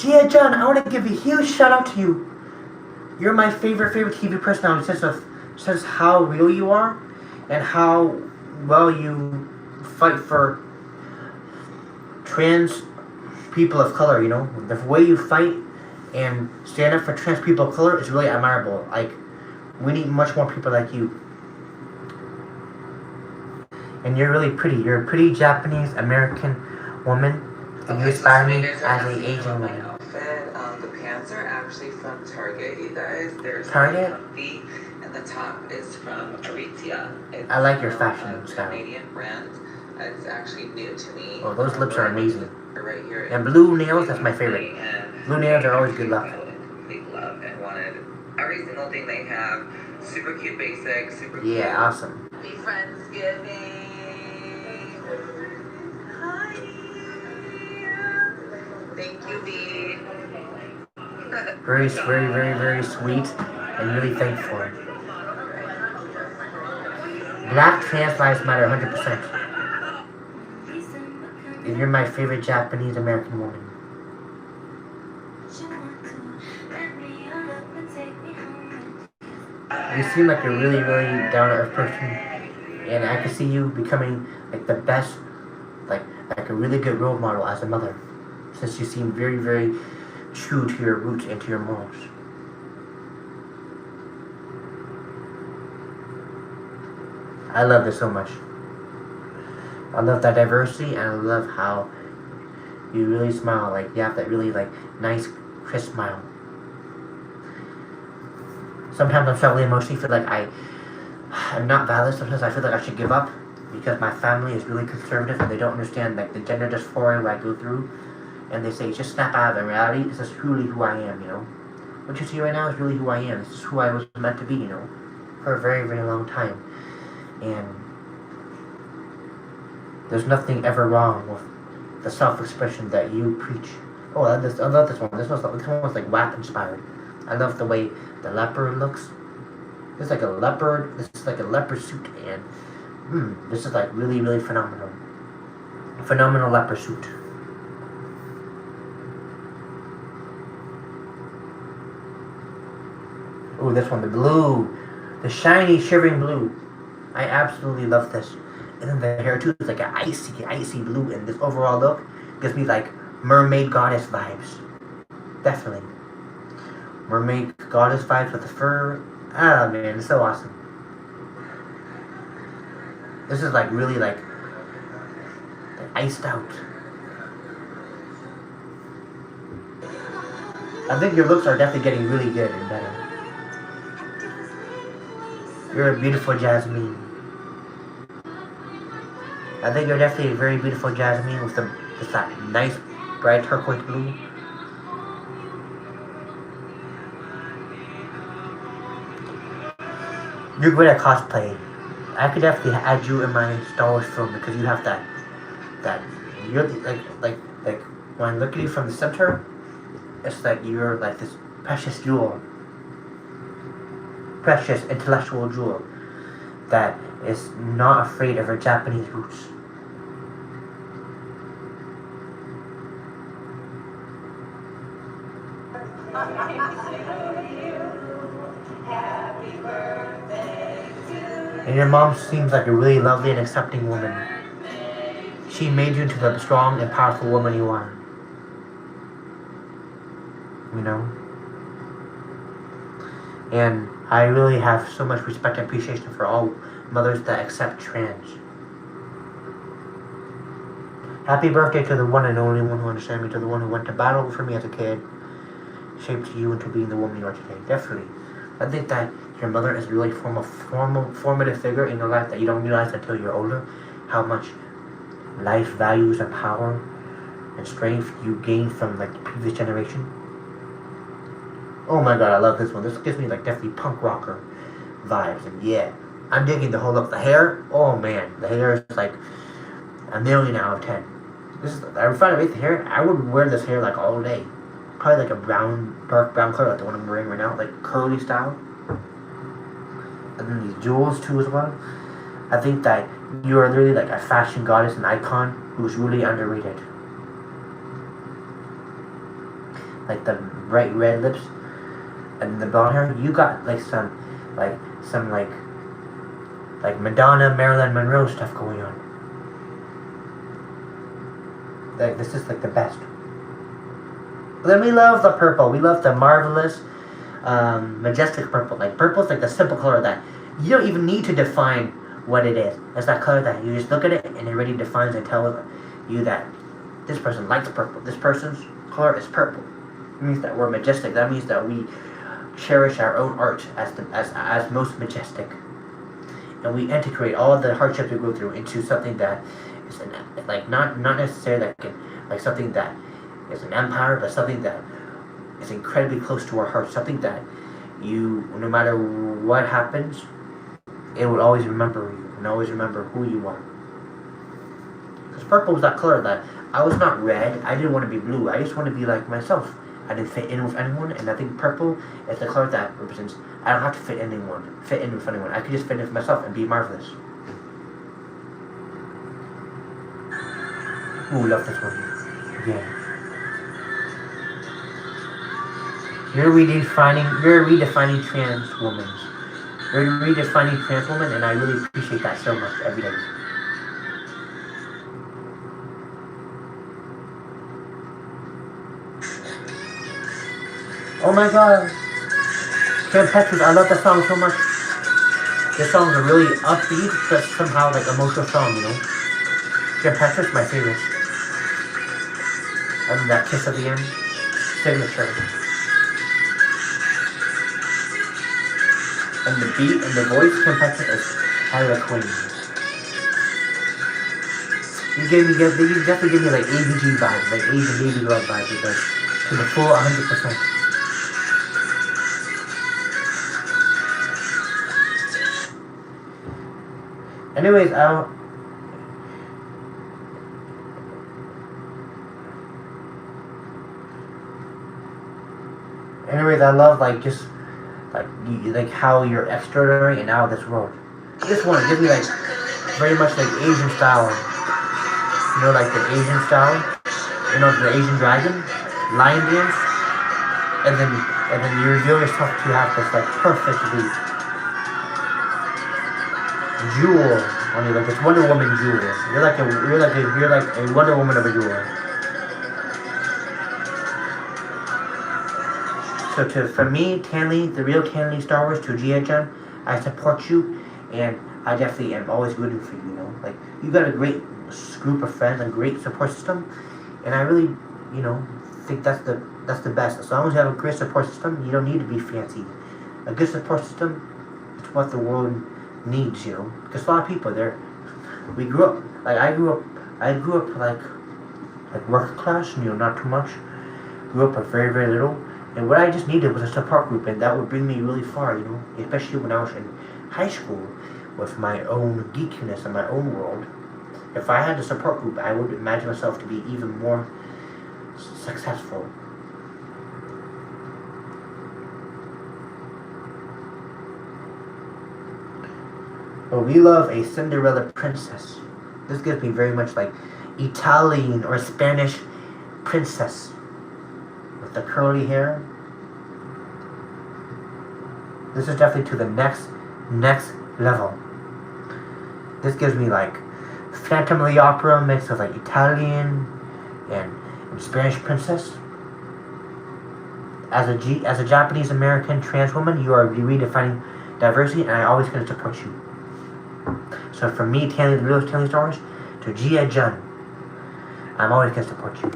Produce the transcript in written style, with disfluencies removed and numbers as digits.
Gia Gunn, I want to give a huge shout out to you. You're my favorite TV personality. Says how real you are, and how well you fight for trans people of color. You know, the way you fight and stand up for trans people of color is really admirable. Like, we need much more people like you. And you're really pretty. You're a pretty Japanese American woman, and you inspire me as an Asian woman. The pants are actually from Target, you guys. There's Target? Comfy, and the top is from Aritzia. I like your fashion style. Canadian brand. It's actually new to me. Oh, those lips are amazing. Right here. And blue nails, that's my favorite. Blue nails are always good luck. Complete love and wanted every single thing they have. Super cute, basic, super cute. Yeah, awesome. Happy Friendsgiving. Hi. Thank you, B. Very, very sweet and really thankful. Black trans lives matter 100%. And you're my favorite Japanese American woman. You seem like a really down to earth person, and I can see you becoming like the best, like a really good role model as a mother, since you seem very true to your roots and to your morals. I love this so much. I love that diversity, and I love how you really smile. Like, you have that really nice, crisp smile. Sometimes I'm struggling emotionally, feel like I'm not valid. Sometimes I feel like I should give up because my family is really conservative and they don't understand the gender dysphoria I go through. And they say, just snap out of it. In reality, this is truly who I am, you know. What you see right now is really who I am. This is who I was meant to be, you know, for a very long time. And there's nothing ever wrong with the self-expression that you preach. Oh, I love this one. This one's like WAP inspired. I love the way the leopard looks. This is like a leopard. This is like a leopard suit, and this is like really phenomenal. Phenomenal leopard suit. Oh, this one, the blue, the shiny, shivering blue. I absolutely love this. And then the hair too is like an icy blue, and this overall look gives me like mermaid goddess vibes. Definitely. Mermaid goddess vibes with the fur. Ah, man, it's so awesome. This is like really like iced out. I think your looks are definitely getting really good and better. You're a beautiful Jasmine. I think you're definitely a very beautiful Jasmine with that nice bright turquoise blue. You're great at cosplay. I could definitely add you in my Star Wars film because you have that you're like when I look at you from the center, it's like you're like this precious jewel. Precious intellectual jewel that is not afraid of her Japanese roots. And your mom seems like a really lovely and accepting woman. She made you into the strong and powerful woman you are. You know? And I really have so much respect and appreciation for all mothers that accept trans. Happy birthday to the one and only one who understands me, to the one who went to battle for me as a kid, shaped you into being the woman you are today. Definitely. I think that your mother is really formative figure in your life that you don't realize until you're older, how much life values and power and strength you gain from the previous generation. Oh my god, I love this one. This gives me definitely punk rocker vibes, and yeah, I'm digging the whole look. The hair, oh man, the hair is like a 1,000,000 out of 10. This is, I find the hair, I would wear this hair all day. Probably like a dark brown color, like the one I'm wearing right now, like curly style. And then these jewels too as well. I think that you are literally like a fashion goddess and icon who's really underrated. like the bright red lips and the blonde hair. You got like some Madonna, Marilyn Monroe stuff going on. Like this is like the best. But then we love the purple. We love the marvelous, majestic purple. Like purple's like the simple color that you don't even need to define what it is. It's that color that you just look at it and it already defines and tells you that this person likes purple. This person's color is purple. It means that we're majestic. That means that we cherish our own art as most majestic. And we integrate all the hardships we go through into something that is not necessarily like something that is an empire, but something that is incredibly close to our heart. Something that you, no matter what happens, it will always remember you and always remember who you are. Because purple was that color that I was not red. I didn't want to be blue. I just want to be like myself. I didn't fit in with anyone, and I think purple is the color that represents I don't have to fit in with anyone. I could just fit in with myself and be marvelous. Ooh, love this one. Yeah. You're redefining trans women. You're redefining trans women, and I really appreciate that so much every day. Oh my god. Kim Petras, I love that song so much. This song is a really upbeat, but somehow like emotional song, you know. Kim Petras, my favorite. And that kiss at the end. Signature. And the beat and the voice, Kim Petras is hella queen. You definitely give me like ABG vibes, like Asian baby girl vibes, because to the full 100%. Anyways, I love like just like how you're extraordinary and out of this world. This one gives me like very much like Asian style. You know, like the Asian style. You know, the Asian dragon, lion dance, and then you reveal yourself to have this like perfectly jewel on you, like it's Wonder Woman jewel. You're like a Wonder Woman of a jewel. So for me, Tanley, the real Tanley Star Wars, to Gia Gunn, I support you, and I definitely am always rooting for you. You know, like you got a great group of friends, a great support system, and I really, you know, think that's the best. As long as you have a great support system, you don't need to be fancy. A good support system is what the world needs, you know, because a lot of people I grew up like working class, you know, not too much. Grew up with very, very little, and what I just needed was a support group, and that would bring me really far, you know, especially when I was in high school with my own geekiness and my own world. If I had a support group, I would imagine myself to be even more successful. But we love a Cinderella princess. This gives me very much like Italian or Spanish princess with the curly hair. This is definitely to the next level. This gives me like Phantom of the Opera mixed with like Italian and Spanish princess. As a Japanese American trans woman, you are redefining diversity, and I always going to support you. So from me, Tanley, the real Tanley Star Wars, to Gia Gunn, I'm always going to support you.